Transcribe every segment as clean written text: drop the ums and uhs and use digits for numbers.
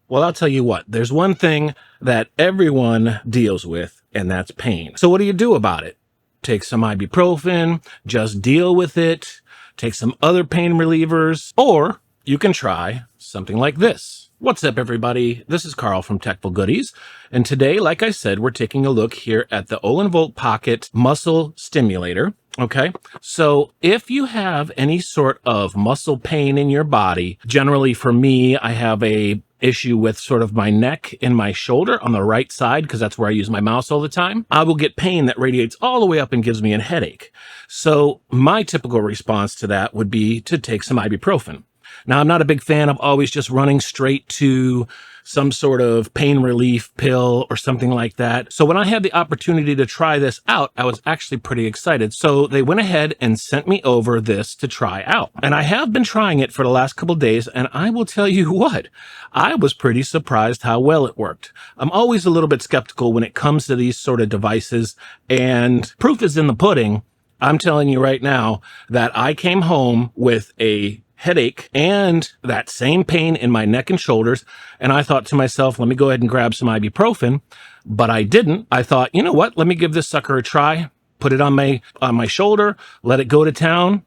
Well, I'll tell you what, there's one thing that everyone deals with, and that's pain. So what do you do about it? Take some ibuprofen, just deal with it, take some other pain relievers, or you can try something like this. What's up, everybody? This is Carl from Techful Goodies, and today, like I said, we're taking a look here at the Olenvolt Pocket Muscle Stimulator. Okay, so if you have any sort of muscle pain in your body, generally for me, I have a issue with sort of my neck and my shoulder on the right side, because that's where I use my mouse all the time. I will get pain that radiates all the way up and gives me a headache. So my typical response to that would be to take some ibuprofen. Now, I'm not a big fan of always just running straight to some sort of pain relief pill or something like that. So when I had the opportunity to try this out, I was actually pretty excited. So they went ahead and sent me over this to try out. And I have been trying it for the last couple of days, and I will tell you what, I was pretty surprised how well it worked. I'm always a little bit skeptical when it comes to these sort of devices, and proof is in the pudding. I'm telling you right now that I came home with a headache and that same pain in my neck and shoulders. And I thought to myself, let me go ahead and grab some ibuprofen, but I didn't. I thought, you know what? Let me give this sucker a try. Put it on my shoulder, let it go to town.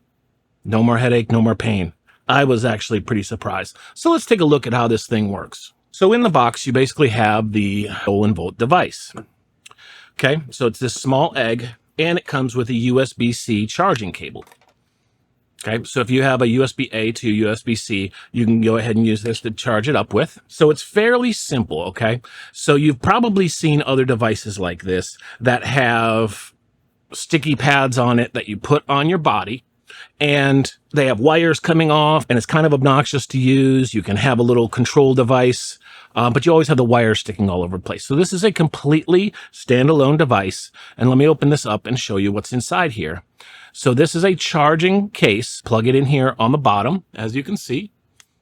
No more headache, no more pain. I was actually pretty surprised. So let's take a look at how this thing works. So in the box, you basically have the Olenvolt device. Okay, so it's this small egg, and it comes with a USB-C charging cable. Okay, so if you have a USB-A to USB-C, you can go ahead and use this to charge it up with. So it's fairly simple, okay? So you've probably seen other devices like this that have sticky pads on it that you put on your body, and they have wires coming off, and it's kind of obnoxious to use. You can have a little control device, but you always have the wires sticking all over the place. So this is a completely standalone device, and let me open this up and show you what's inside here. So this is a charging case. Plug it in here on the bottom, as you can see.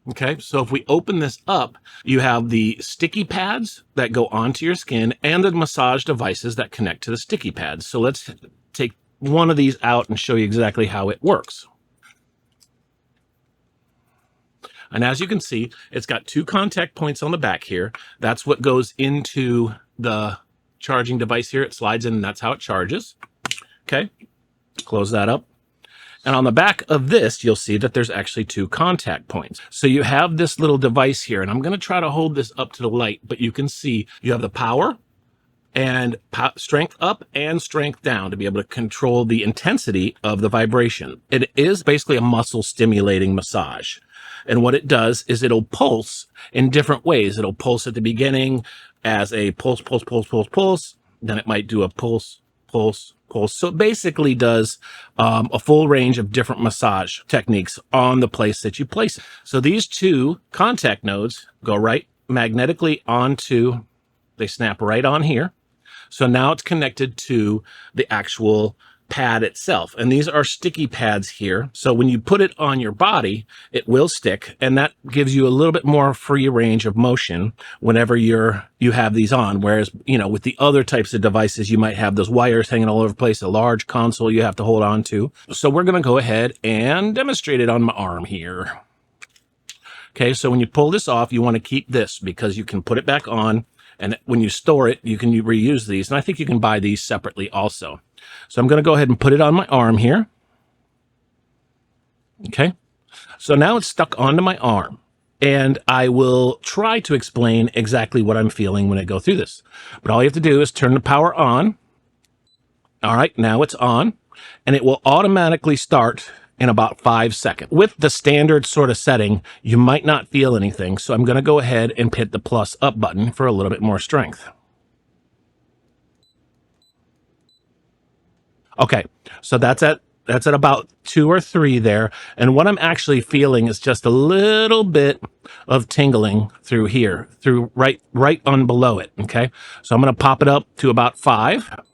Okay, so if we open this up, you have the sticky pads that go onto your skin and the massage devices that connect to the sticky pads. So let's take one of these out and show you exactly how it works. And as you can see, it's got two contact points on the back here. That's what goes into the charging device here. It slides in, and that's how it charges. Okay, close that up. And on the back of this, you'll see that there's actually two contact points. So you have this little device here, and I'm going to try to hold this up to the light, but you can see you have the power and strength up and strength down to be able to control the intensity of the vibration. It is basically a muscle stimulating massage. And what it does is it'll pulse in different ways. It'll pulse at the beginning as a pulse, pulse, pulse, pulse, pulse. Then it might do a pulse, pulse, pulse. So it basically does a full range of different massage techniques on the place that you place it. So these two contact nodes go right magnetically onto, they snap right on here. So now it's connected to the actual pad itself. And these are sticky pads here. So when you put it on your body, it will stick, and that gives you a little bit more free range of motion whenever you have these on. Whereas, you know, with the other types of devices, you might have those wires hanging all over the place, a large console you have to hold on to. So we're going to go ahead and demonstrate it on my arm here. Okay, so when you pull this off, you want to keep this because you can put it back on. And when you store it, you can reuse these. And I think you can buy these separately also. So I'm going to go ahead and put it on my arm here. Okay. So now it's stuck onto my arm. And I will try to explain exactly what I'm feeling when I go through this. But all you have to do is turn the power on. All right, now it's on. And it will automatically start in about 5 seconds. With the standard sort of setting, you might not feel anything. So I'm going to go ahead and hit the plus up button for a little bit more strength. Okay, so that's at about 2 or 3 there. And what I'm actually feeling is just a little bit of tingling through here, through right on below it. Okay, so I'm going to pop it up to about 5.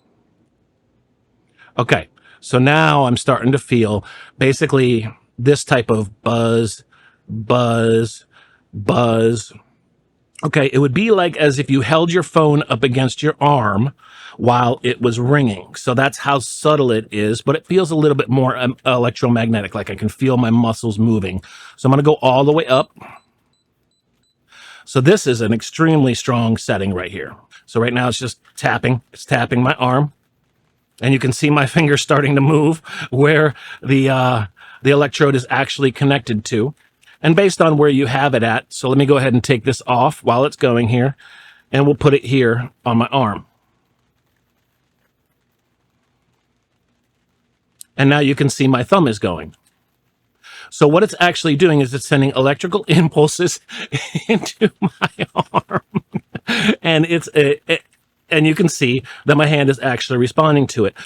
Okay, so now I'm starting to feel basically this type of buzz, buzz, buzz. Okay, it would be like as if you held your phone up against your arm while it was ringing. So that's how subtle it is, but it feels a little bit more electromagnetic, like I can feel my muscles moving. So I'm going to go all the way up. So this is an extremely strong setting right here. So right now it's just tapping. It's tapping my arm. And you can see my finger starting to move where the electrode is actually connected to. And based on where you have it at, so let me go ahead and take this off while it's going here, and we'll put it here on my arm. And now you can see my thumb is going. So what it's actually doing is it's sending electrical impulses into my arm. And and you can see that my hand is actually responding to it.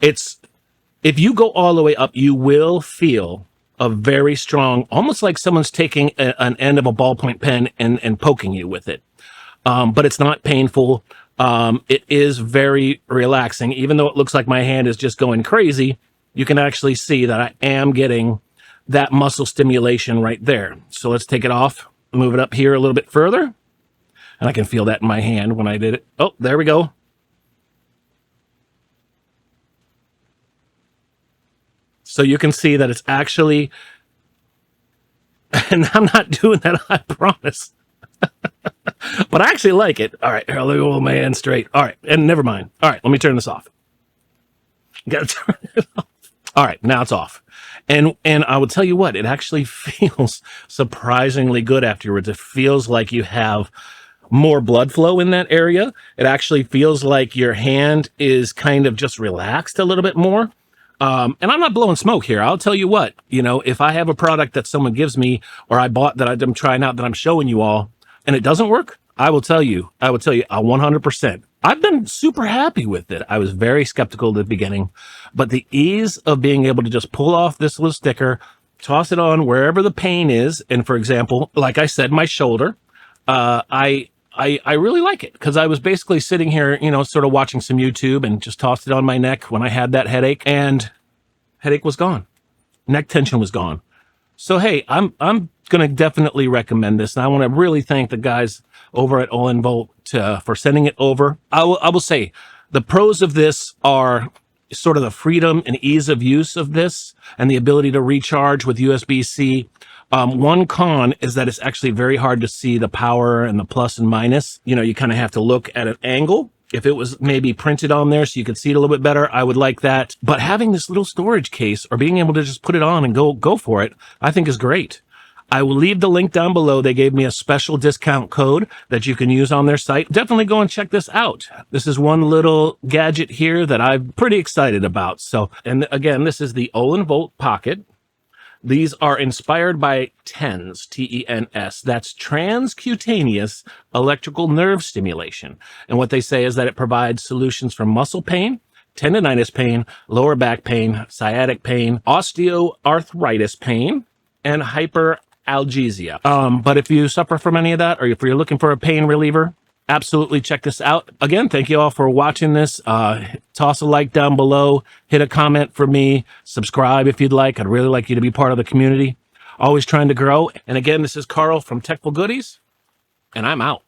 If you go all the way up, you will feel a very strong, almost like someone's taking an end of a ballpoint pen and poking you with it. But it's not painful. It is very relaxing. Even though it looks like my hand is just going crazy, you can actually see that I am getting that muscle stimulation right there. So let's take it off, move it up here a little bit further. And I can feel that in my hand when I did it. Oh, there we go. So you can see that it's actually, and I'm not doing that, I promise. But I actually like it. All right, here, let me hold my hand straight. All right, and never mind. All right, let me turn this off. Gotta turn it off. All right, now it's off. And I will tell you what, it actually feels surprisingly good afterwards. It feels like you have more blood flow in that area. It actually feels like your hand is kind of just relaxed a little bit more. And I'm not blowing smoke here. I'll tell you what, if I have a product that someone gives me or I bought that I'm trying out that I'm showing you all and it doesn't work, I will tell you 100%. I've been super happy with it. I was very skeptical at the beginning, but the ease of being able to just pull off this little sticker, toss it on wherever the pain is. And for example, like I said, my shoulder, I really like it because I was basically sitting here, sort of watching some YouTube and just tossed it on my neck when I had that headache, and headache was gone. Neck tension was gone. So, hey, I'm going to definitely recommend this. And I want to really thank the guys over at Olenvolt for sending it over. I will say the pros of this are sort of the freedom and ease of use of this and the ability to recharge with USB-C. One con is that it's actually very hard to see the power and the plus and minus. You kind of have to look at an angle. If it was maybe printed on there so you could see it a little bit better, I would like that. But having this little storage case or being able to just put it on and go for it, I think is great. I will leave the link down below. They gave me a special discount code that you can use on their site. Definitely go and check this out. This is one little gadget here that I'm pretty excited about. So, and again, this is the Olenvolt Pocket. These are inspired by TENS, T-E-N-S. That's transcutaneous electrical nerve stimulation. And what they say is that it provides solutions for muscle pain, tendonitis pain, lower back pain, sciatic pain, osteoarthritis pain, and hyperalgesia. But if you suffer from any of that, or if you're looking for a pain reliever, absolutely check this out. Again, thank you all for watching this. Toss a like down below, hit a comment for me, subscribe if you'd like. I'd really like you to be part of the community. Always trying to grow. And again, this is Carl from Techful Goodies, and I'm out.